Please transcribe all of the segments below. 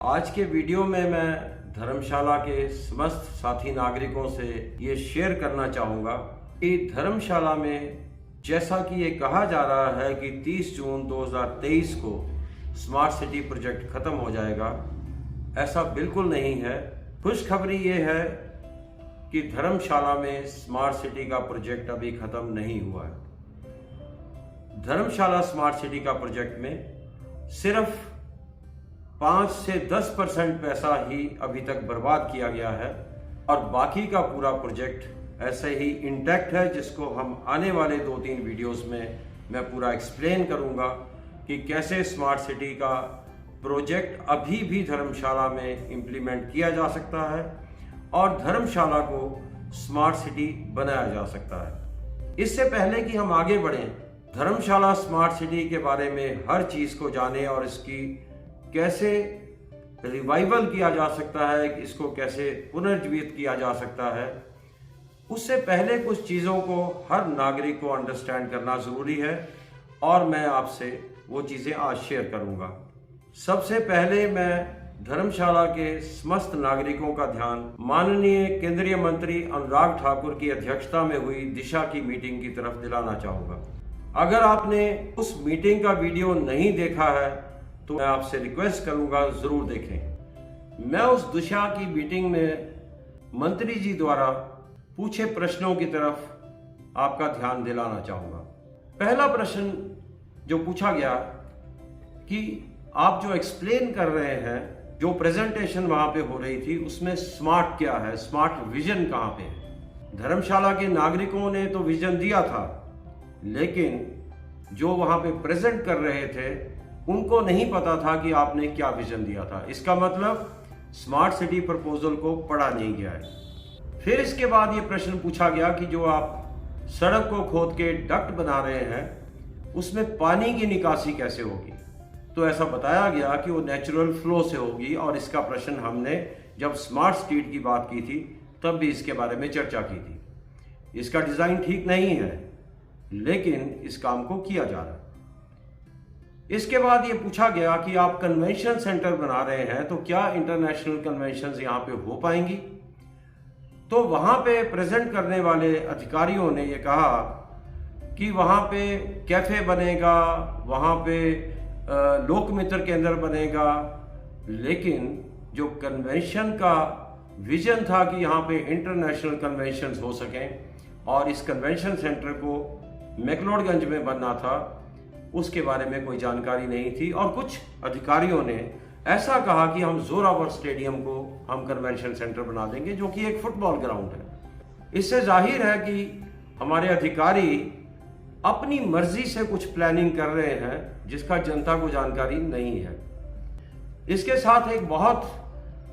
आज के वीडियो में मैं धर्मशाला के समस्त साथी नागरिकों से ये शेयर करना चाहूँगा कि धर्मशाला में जैसा कि ये कहा जा रहा है कि 30 जून 2023 को स्मार्ट सिटी प्रोजेक्ट ख़त्म हो जाएगा, ऐसा बिल्कुल नहीं है। खुशखबरी ये है कि धर्मशाला में स्मार्ट सिटी का प्रोजेक्ट अभी ख़त्म नहीं हुआ है। धर्मशाला स्मार्ट सिटी का प्रोजेक्ट में सिर्फ 5 से 10% पैसा ही अभी तक बर्बाद किया गया है और बाकी का पूरा प्रोजेक्ट ऐसे ही इंटैक्ट है, जिसको हम आने वाले 2-3 वीडियोस में मैं पूरा एक्सप्लेन करूंगा कि कैसे स्मार्ट सिटी का प्रोजेक्ट अभी भी धर्मशाला में इम्प्लीमेंट किया जा सकता है और धर्मशाला को स्मार्ट सिटी बनाया जा सकता है। इससे पहले कि हम आगे बढ़ें, धर्मशाला स्मार्ट सिटी के बारे में हर चीज़ को जाने और इसकी कैसे रिवाइवल किया जा सकता है, इसको कैसे पुनर्जीवित किया जा सकता है, उससे पहले कुछ चीज़ों को हर नागरिक को अंडरस्टैंड करना ज़रूरी है और मैं आपसे वो चीज़ें आज शेयर करूँगा। सबसे पहले मैं धर्मशाला के समस्त नागरिकों का ध्यान माननीय केंद्रीय मंत्री अनुराग ठाकुर की अध्यक्षता में हुई दिशा की मीटिंग की तरफ दिलाना चाहूँगा। अगर आपने उस मीटिंग का वीडियो नहीं देखा है तो मैं आपसे रिक्वेस्ट करूंगा, जरूर देखें। मैं उस दिशा की मीटिंग में मंत्री जी द्वारा पूछे प्रश्नों की तरफ आपका ध्यान दिलाना चाहूंगा। पहला प्रश्न जो पूछा गया कि आप जो एक्सप्लेन कर रहे हैं, जो प्रेजेंटेशन वहां पे हो रही थी, उसमें स्मार्ट क्या है, स्मार्ट विजन कहां पे है। धर्मशाला के नागरिकों ने तो विजन दिया था, लेकिन जो वहां पे प्रेजेंट कर रहे थे उनको नहीं पता था कि आपने क्या विजन दिया था। इसका मतलब स्मार्ट सिटी प्रपोजल को पढ़ा नहीं गया है। फिर इसके बाद ये प्रश्न पूछा गया कि जो आप सड़क को खोद के डक्ट बना रहे हैं, उसमें पानी की निकासी कैसे होगी। तो ऐसा बताया गया कि वो नेचुरल फ्लो से होगी और इसका प्रश्न हमने जब स्मार्ट स्ट्रीट की बात की थी तब भी इसके बारे में चर्चा की थी। इसका डिज़ाइन ठीक नहीं है, लेकिन इस काम को किया जा रहा है। इसके बाद ये पूछा गया कि आप कन्वेंशन सेंटर बना रहे हैं, तो क्या इंटरनेशनल कन्वेंशंस यहाँ पे हो पाएंगी। तो वहाँ पे प्रेजेंट करने वाले अधिकारियों ने ये कहा कि वहाँ पे कैफे बनेगा, वहाँ पे लोकमित्र केंद्र बनेगा, लेकिन जो कन्वेंशन का विजन था कि यहाँ पे इंटरनेशनल कन्वेंशंस हो सकें और इस कन्वेंशन सेंटर को मैक्लोडगंज में बनना था, उसके बारे में कोई जानकारी नहीं थी। और कुछ अधिकारियों ने ऐसा कहा कि हम जोरावर स्टेडियम को हम कन्वेंशन सेंटर बना देंगे, जो कि एक फुटबॉल ग्राउंड है। इससे जाहिर है कि हमारे अधिकारी अपनी मर्जी से कुछ प्लानिंग कर रहे हैं जिसका जनता को जानकारी नहीं है। इसके साथ एक बहुत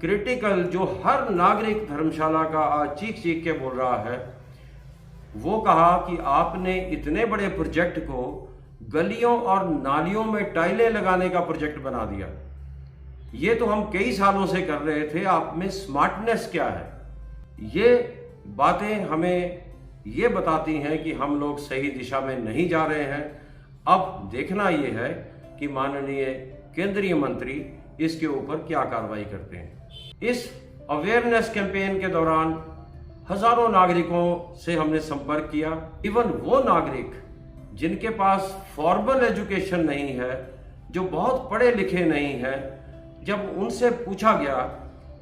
क्रिटिकल जो हर नागरिक धर्मशाला का आज चीख चीख के बोल रहा है, वो कहा कि आपने इतने बड़े प्रोजेक्ट को गलियों और नालियों में टाइलें लगाने का प्रोजेक्ट बना दिया। ये तो हम कई सालों से कर रहे थे, आप में स्मार्टनेस क्या है। ये बातें हमें ये बताती हैं कि हम लोग सही दिशा में नहीं जा रहे हैं। अब देखना ये है कि माननीय केंद्रीय मंत्री इसके ऊपर क्या कार्रवाई करते हैं। इस अवेयरनेस कैंपेन के दौरान हजारों नागरिकों से हमने संपर्क किया। इवन वो नागरिक जिनके पास फॉर्मल एजुकेशन नहीं है, जो बहुत पढ़े लिखे नहीं है, जब उनसे पूछा गया,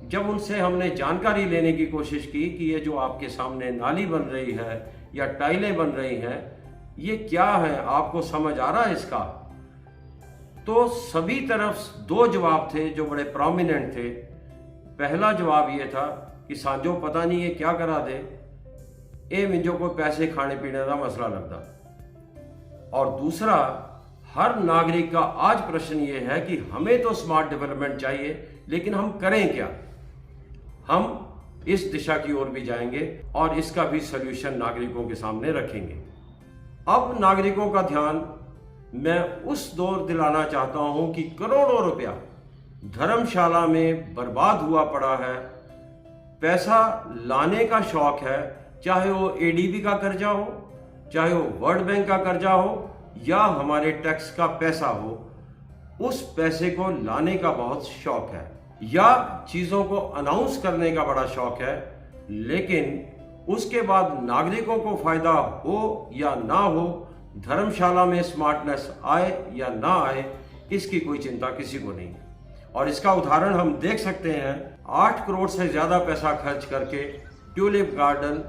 जब उनसे हमने जानकारी लेने की कोशिश की कि ये जो आपके सामने नाली बन रही है या टाइलें बन रही हैं, ये क्या है, आपको समझ आ रहा है इसका, तो सभी तरफ 2 जवाब थे जो बड़े प्रोमिनेंट थे। पहला जवाब ये था कि सांजो पता नहीं ये क्या करा दे, ए मिंजो को पैसे खाने पीने का मसला लगता। और दूसरा, हर नागरिक का आज प्रश्न ये है कि हमें तो स्मार्ट डेवलपमेंट चाहिए, लेकिन हम करें क्या। हम इस दिशा की ओर भी जाएंगे और इसका भी सलूशन नागरिकों के सामने रखेंगे। अब नागरिकों का ध्यान मैं उस दौर दिलाना चाहता हूं कि करोड़ों रुपया धर्मशाला में बर्बाद हुआ पड़ा है। पैसा लाने का शौक है, चाहे वो एडीबी का कर्जा हो, चाहे वो वर्ल्ड बैंक का कर्जा हो या हमारे टैक्स का पैसा हो, उस पैसे को लाने का बहुत शौक है। या चीज़ों को अनाउंस करने का बड़ा शौक है, लेकिन उसके बाद नागरिकों को फायदा हो या ना हो, धर्मशाला में स्मार्टनेस आए या ना आए, इसकी कोई चिंता किसी को नहीं। और इसका उदाहरण हम देख सकते हैं, 8 करोड़ से ज़्यादा पैसा खर्च करके ट्यूलिप गार्डन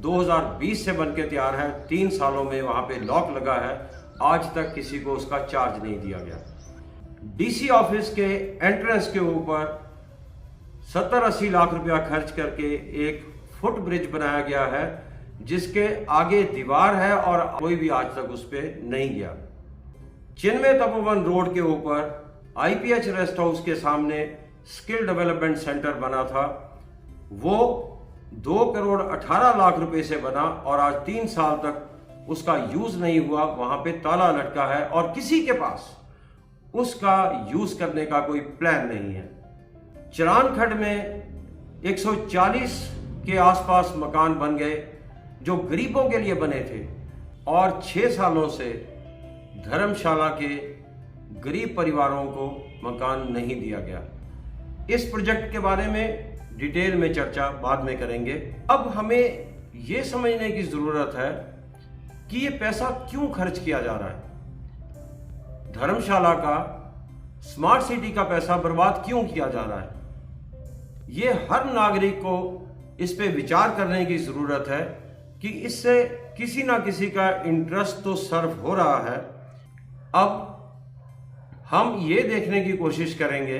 2020 से बनके तैयार है। 3 सालों में वहाँ पे लॉक लगा है, आज तक किसी को उसका चार्ज नहीं दिया गया। डीसी ऑफिस के एंट्रेंस के ऊपर 70-80 लाख रुपया खर्च करके एक फुट ब्रिज बनाया गया है, जिसके आगे दीवार है और कोई भी आज तक उस पर नहीं गया। चिन्मय तपोवन रोड के ऊपर IPH रेस्ट हाउस के सामने स्किल डेवलपमेंट सेंटर बना था, वो 2 करोड़ 18 लाख रुपए से बना और आज 3 साल तक उसका यूज नहीं हुआ, वहां पे ताला लटका है और किसी के पास उसका यूज करने का कोई प्लान नहीं है। चरान खड्ड में 140 के आसपास मकान बन गए जो गरीबों के लिए बने थे, और 6 सालों से धर्मशाला के गरीब परिवारों को मकान नहीं दिया गया। इस प्रोजेक्ट के बारे में डिटेल में चर्चा बाद में करेंगे। अब हमें ये समझने की जरूरत है कि ये पैसा क्यों खर्च किया जा रहा है, धर्मशाला का स्मार्ट सिटी का पैसा बर्बाद क्यों किया जा रहा है। ये हर नागरिक को इस पे विचार करने की जरूरत है कि इससे किसी ना किसी का इंटरेस्ट तो सर्व हो रहा है। अब हम ये देखने की कोशिश करेंगे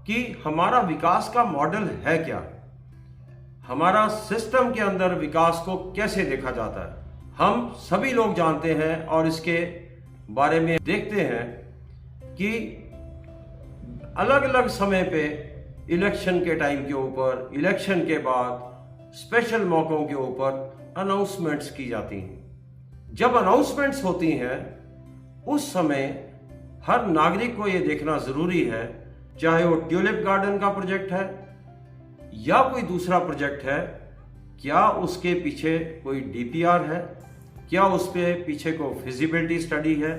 कि हमारा विकास का मॉडल है क्या, हमारा सिस्टम के अंदर विकास को कैसे देखा जाता है। हम सभी लोग जानते हैं और इसके बारे में देखते हैं कि अलग अलग समय पे इलेक्शन के टाइम के ऊपर, इलेक्शन के बाद स्पेशल मौकों के ऊपर अनाउंसमेंट्स की जाती हैं। जब अनाउंसमेंट्स होती हैं उस समय हर नागरिक को यह देखना जरूरी है, चाहे वो ट्यूलिप गार्डन का प्रोजेक्ट है या कोई दूसरा प्रोजेक्ट है, क्या उसके पीछे कोई डीपीआर है, क्या उसके पीछे कोई फिजिबिलिटी स्टडी है,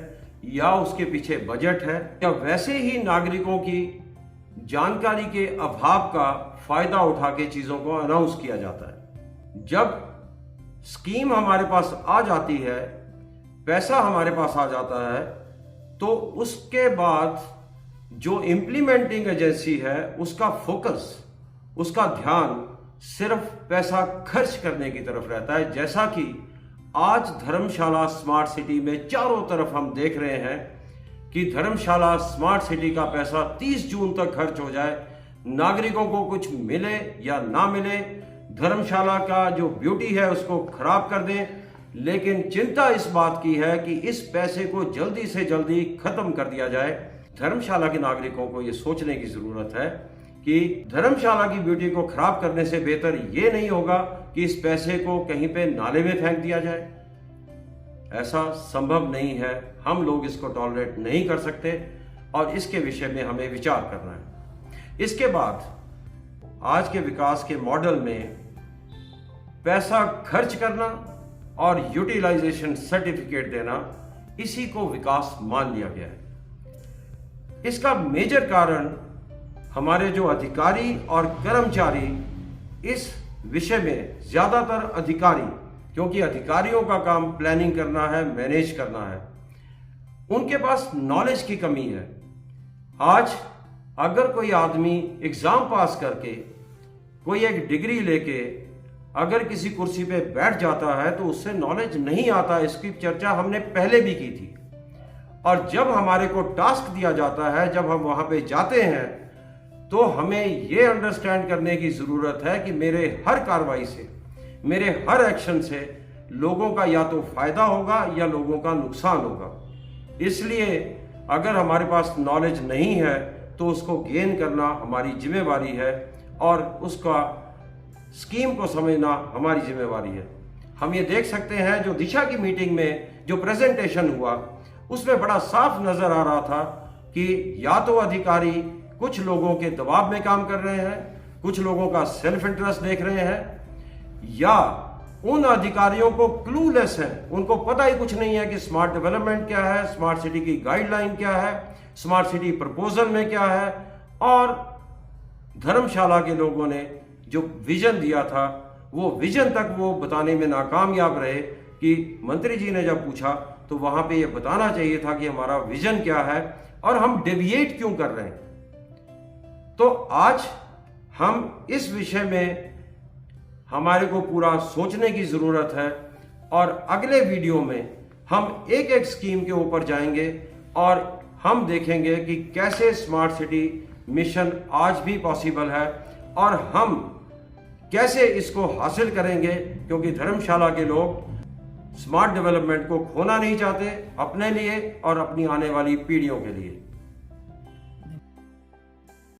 या उसके पीछे बजट है, या वैसे ही नागरिकों की जानकारी के अभाव का फायदा उठा के चीजों को अनाउंस किया जाता है। जब स्कीम हमारे पास आ जाती है, पैसा हमारे पास आ जाता है, तो उसके बाद जो इम्प्लीमेंटिंग एजेंसी है उसका फोकस, उसका ध्यान सिर्फ पैसा खर्च करने की तरफ रहता है। जैसा कि आज धर्मशाला स्मार्ट सिटी में चारों तरफ हम देख रहे हैं कि धर्मशाला स्मार्ट सिटी का पैसा 30 जून तक खर्च हो जाए, नागरिकों को कुछ मिले या ना मिले, धर्मशाला का जो ब्यूटी है उसको खराब कर दें, लेकिन चिंता इस बात की है कि इस पैसे को जल्दी से जल्दी खत्म कर दिया जाए। धर्मशाला के नागरिकों को यह सोचने की जरूरत है कि धर्मशाला की ब्यूटी को खराब करने से बेहतर यह नहीं होगा कि इस पैसे को कहीं पे नाले में फेंक दिया जाए। ऐसा संभव नहीं है, हम लोग इसको टॉलरेट नहीं कर सकते और इसके विषय में हमें विचार करना है। इसके बाद आज के विकास के मॉडल में पैसा खर्च करना और यूटिलाइजेशन सर्टिफिकेट देना, इसी को विकास मान लिया गया है। इसका मेजर कारण हमारे जो अधिकारी और कर्मचारी इस विषय में, ज्यादातर अधिकारी, क्योंकि अधिकारियों का काम प्लानिंग करना है, मैनेज करना है, उनके पास नॉलेज की कमी है। आज अगर कोई आदमी एग्जाम पास करके, कोई एक डिग्री लेके अगर किसी कुर्सी पे बैठ जाता है तो उससे नॉलेज नहीं आता। इसकी चर्चा हमने पहले भी की थी। और जब हमारे को टास्क दिया जाता है, जब हम वहां पे जाते हैं, तो हमें ये अंडरस्टैंड करने की जरूरत है कि मेरे हर कार्रवाई से, मेरे हर एक्शन से लोगों का या तो फायदा होगा या लोगों का नुकसान होगा। इसलिए अगर हमारे पास नॉलेज नहीं है तो उसको गेन करना हमारी जिम्मेवारी है और उसका स्कीम को समझना हमारी जिम्मेवारी है। हम ये देख सकते हैं जो दिशा की मीटिंग में जो प्रेजेंटेशन हुआ उसमें बड़ा साफ नजर आ रहा था कि या तो अधिकारी कुछ लोगों के दबाव में काम कर रहे हैं, कुछ लोगों का सेल्फ इंटरेस्ट देख रहे हैं, या उन अधिकारियों को क्लूलेस है, उनको पता ही कुछ नहीं है कि स्मार्ट डेवलपमेंट क्या है, स्मार्ट सिटी की गाइडलाइन क्या है, स्मार्ट सिटी प्रपोजल में क्या है, और धर्मशाला के लोगों ने जो विजन दिया था वो विजन तक वो बताने में नाकामयाब रहे कि मंत्री जी ने जब पूछा तो वहां पे ये बताना चाहिए था कि हमारा विजन क्या है और हम डेविएट क्यों कर रहे हैं। तो आज हम इस विषय में हमारे को पूरा सोचने की जरूरत है और अगले वीडियो में हम एक एक स्कीम के ऊपर जाएंगे और हम देखेंगे कि कैसे स्मार्ट सिटी मिशन आज भी पॉसिबल है और हम कैसे इसको हासिल करेंगे, क्योंकि धर्मशाला के लोग स्मार्ट डेवलपमेंट को खोना नहीं चाहते अपने लिए और अपनी आने वाली पीढ़ियों के लिए।